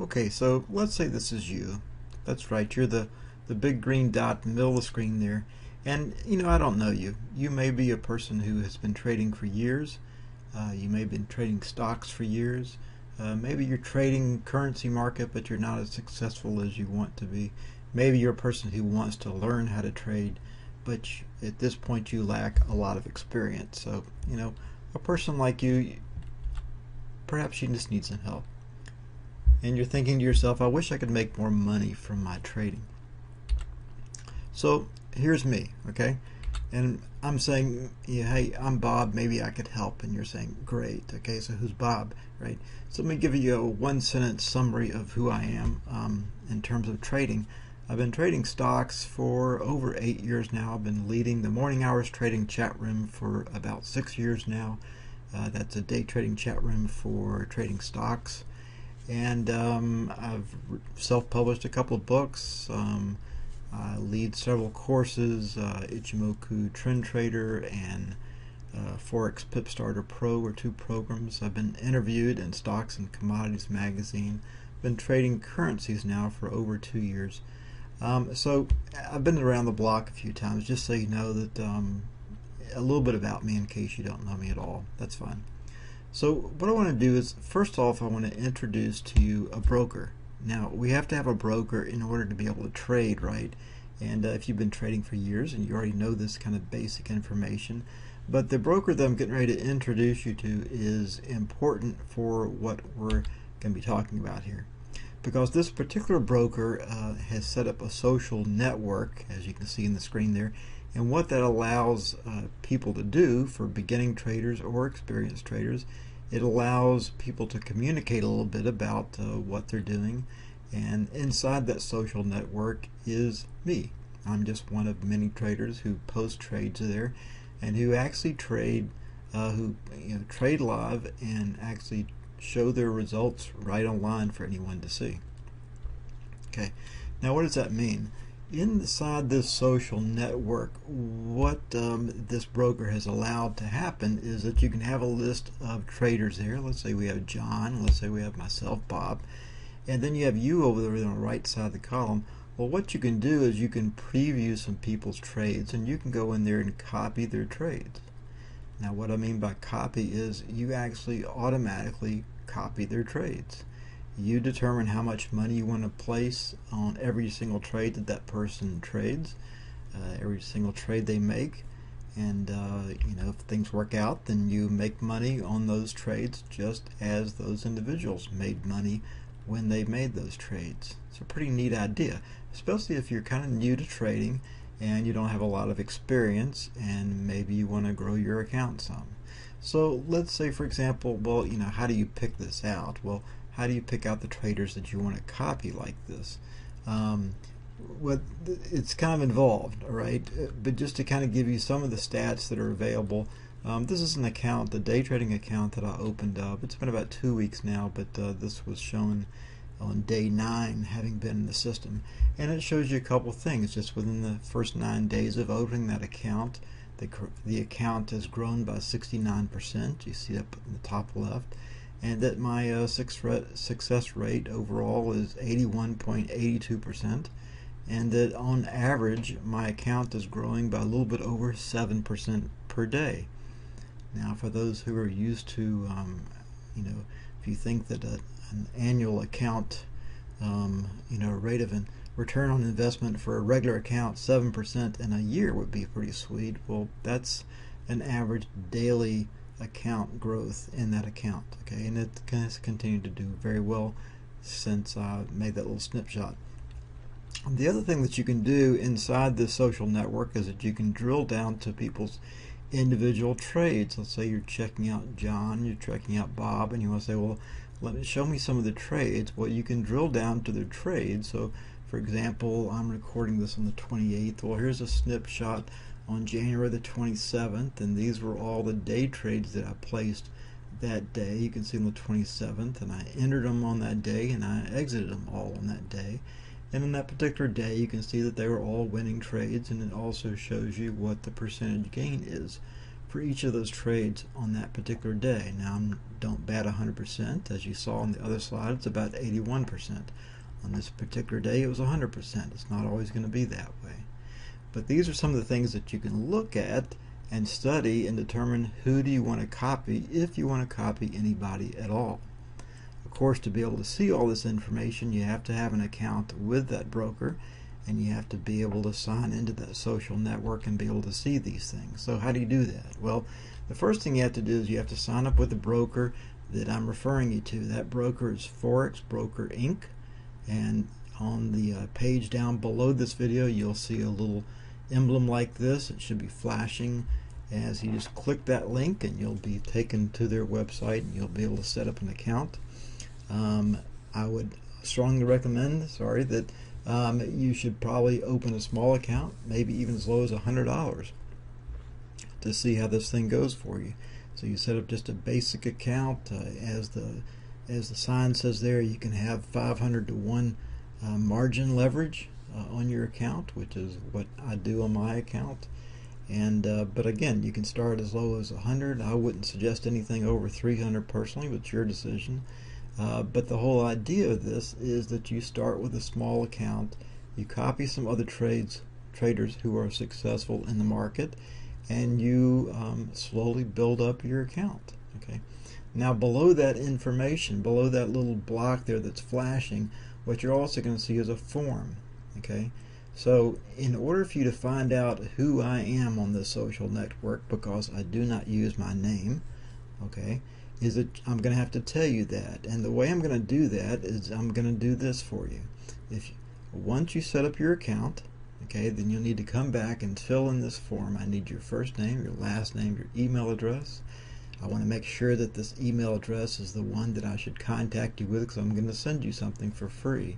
Okay, so let's say this is you. That's right, you're the big green dot in the middle of the screen there. And I don't know you. You may be a person who has been trading for years. You may have been trading stocks for years. Maybe you're trading currency market, but you're not as successful as you want to be. Maybe you're a person who wants to learn how to trade, but at this point you lack a lot of experience. So, a person like you, perhaps you just need some help. And you're thinking to yourself, I wish I could make more money from my trading. So here's me, okay? And I'm saying, yeah, hey, I'm Bob, maybe I could help. And you're saying, great, okay, so who's Bob, right? So let me give you a one-sentence summary of who I am in terms of trading. I've been trading stocks for over 8 years now. I've been leading the Morning Hours Trading chat room for about 6 years now. That's a day trading chat room for trading stocks. And I've self-published a couple of books. I lead several courses, Ichimoku Trend Trader and Forex Pip Starter Pro are two programs. I've been interviewed in Stocks and Commodities magazine. Been trading currencies now for over 2 years. So I've been around the block a few times, just so you know that a little bit about me in case you don't know me at all. That's fine. So what I want to do is, first off, I want to introduce to you a broker. Now, we have to have a broker in order to be able to trade, right? And if you've been trading for years and you already know this kind of basic information, but the broker that I'm getting ready to introduce you to is important for what we're going to be talking about here. Because this particular broker has set up a social network, as you can see in the screen there, and what that allows people to do for beginning traders or experienced traders, it allows people to communicate a little bit about what they're doing. And inside that social network is me. I'm just one of many traders who post trades there and who actually trade, trade live and actually show their results right online for anyone to see. Okay, now what does that mean? Inside this social network, what this broker has allowed to happen is that you can have a list of traders there. Let's say we have John, let's say we have myself, Bob, and then you have you over there on the right side of the column. Well, what you can do is you can preview some people's trades, and you can go in there and copy their trades. Now, what I mean by copy is you actually automatically copy their trades. You determine how much money you want to place on every single trade that that person trades, every single trade they make, and if things work out, then you make money on those trades just as those individuals made money when they made those trades. It's a pretty neat idea, especially if you're kind of new to trading and you don't have a lot of experience and maybe you want to grow your account some. So let's say, for example, well, how do you pick this out? Well, how do you pick out the traders that you want to copy like this? It's kind of involved, all right? But just to kind of give you some of the stats that are available, this is an account, the day trading account that I opened up. It's been about 2 weeks now, but this was shown on day 9, having been in the system. And it shows you a couple things. Just within the first 9 days of opening that account, the account has grown by 69%. You see up in the top left. And that my success rate overall is 81.82%, and that on average my account is growing by a little bit over 7% per day. Now, for those who are used to, if you think that an annual account, rate of return on investment for a regular account, 7% in a year would be pretty sweet. Well, that's an average daily account growth in that account, okay, and it has continued to do very well since I made that little snapshot. The other thing that you can do inside this social network is that you can drill down to people's individual trades. Let's say you're checking out John, you're checking out Bob, and you want to say, well, show me some of the trades. Well, you can drill down to their trades. So, for example, I'm recording this on the 28th. Well, here's a snapshot on January the 27th, and these were all the day trades that I placed that day. You can see on the 27th, and I entered them on that day and I exited them all on that day. And in that particular day, you can see that they were all winning trades, and it also shows you what the percentage gain is for each of those trades on that particular day. Now, don't bat 100%. As you saw on the other slide, it's about 81%. On this particular day, it was 100%. It's not always going to be that way. But these are some of the things that you can look at and study and determine who do you want to copy, if you want to copy anybody at all. Of course, to be able to see all this information, you have to have an account with that broker, and you have to be able to sign into that social network and be able to see these things. So how do you do that? Well, the first thing you have to do is you have to sign up with the broker that I'm referring you to. That broker is Forex Broker Inc. And on the page down below this video, you'll see a little emblem like this. It should be flashing as you just click that link, and you'll be taken to their website, and you'll be able to set up an account. I would strongly recommend, that you should probably open a small account, maybe even as low as $100, to see how this thing goes for you. So you set up just a basic account. As the sign says there, you can have 500 to 1 margin leverage on your account, which is what I do on my account. And but again, you can start as low as 100. I wouldn't suggest anything over 300 personally, but it's your decision. But the whole idea of this is that you start with a small account, you copy some other traders who are successful in the market, and you slowly build up your account. Okay. Now, below that information, below that little block there that's flashing, what you're also going to see is a form. Okay. So in order for you to find out who I am on this social network, because I do not use my name, okay, is that I'm going to have to tell you that. And the way I'm going to do that is I'm going to do this for you. Once you set up your account, okay, then you'll need to come back and fill in this form. I need your first name, your last name, your email address. I want to make sure that this email address is the one that I should contact you with, because I'm going to send you something for free.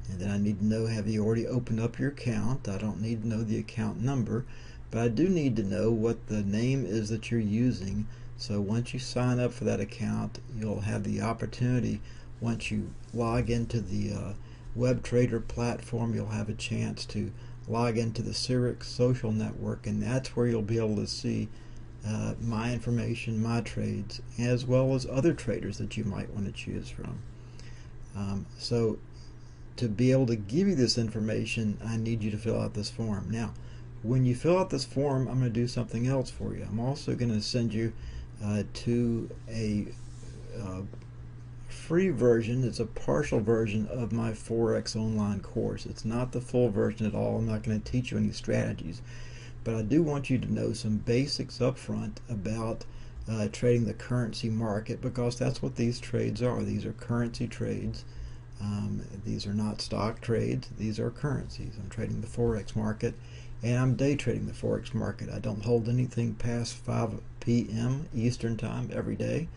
And then I need to know, have you already opened up your account? I don't need to know the account number, but I do need to know what the name is that you're using. So once you sign up for that account, you'll have the opportunity, once you log into the WebTrader platform, you'll have a chance to log into the Cerex social network, and that's where you'll be able to see my information, my trades, as well as other traders that you might want to choose from. So to be able to give you this information, I need you to fill out this form. Now, when you fill out this form, I'm going to do something else for you. I'm also going to send you to a free version. It's a partial version of my Forex online course. It's not the full version at all. I'm not going to teach you any strategies, but I do want you to know some basics up front about trading the currency market, because that's what these trades are. These are currency trades. These are not stock trades. These are currencies. I'm trading the Forex market, and I'm day trading the Forex market. I don't hold anything past 5 p.m. Eastern time every day.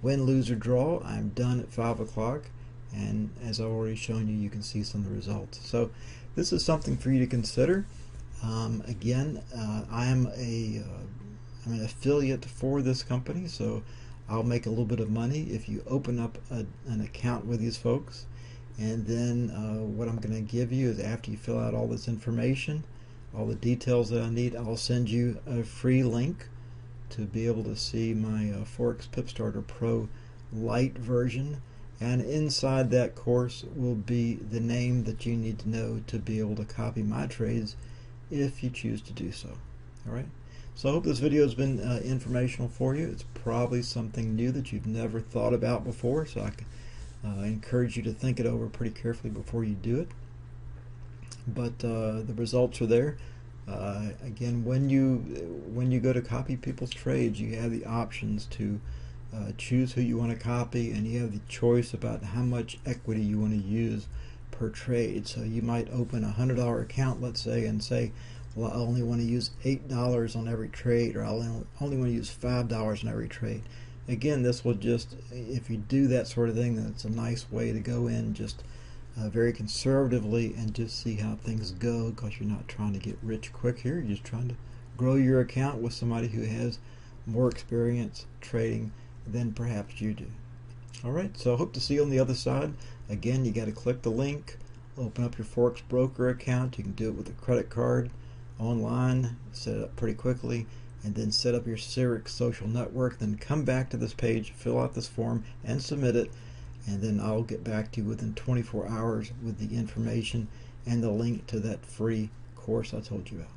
Win, lose, or draw, I'm done at 5 o'clock, and as I've already shown you, you can see some of the results. So this is something for you to consider. Again, I'm an affiliate for this company, so I'll make a little bit of money if you open up an account with these folks. And then what I'm going to give you is, after you fill out all this information, all the details that I need, I'll send you a free link to be able to see my Forex Pip Starter Pro Lite version. And inside that course will be the name that you need to know to be able to copy my trades if you choose to do so. Alright, so I hope this video has been informational for you. It's probably something new that you've never thought about before, so I encourage you to think it over pretty carefully before you do it. But the results are there. Again, when you go to copy people's trades, you have the options to choose who you want to copy, and you have the choice about how much equity you want to use per trade. So you might open a $100 account, let's say, and say, well, I only want to use $8 on every trade, or I only want to use $5 on every trade. Again, this will just, if you do that sort of thing, then it's a nice way to go in just very conservatively and just see how things go, because you're not trying to get rich quick here. You're just trying to grow your account with somebody who has more experience trading than perhaps you do. Alright, so I hope to see you on the other side. Again, you got to click the link, open up your Forex Broker account. You can do it with a credit card online, set it up pretty quickly, and then set up your Xerix social network. Then come back to this page, fill out this form, and submit it, and then I'll get back to you within 24 hours with the information and the link to that free course I told you about.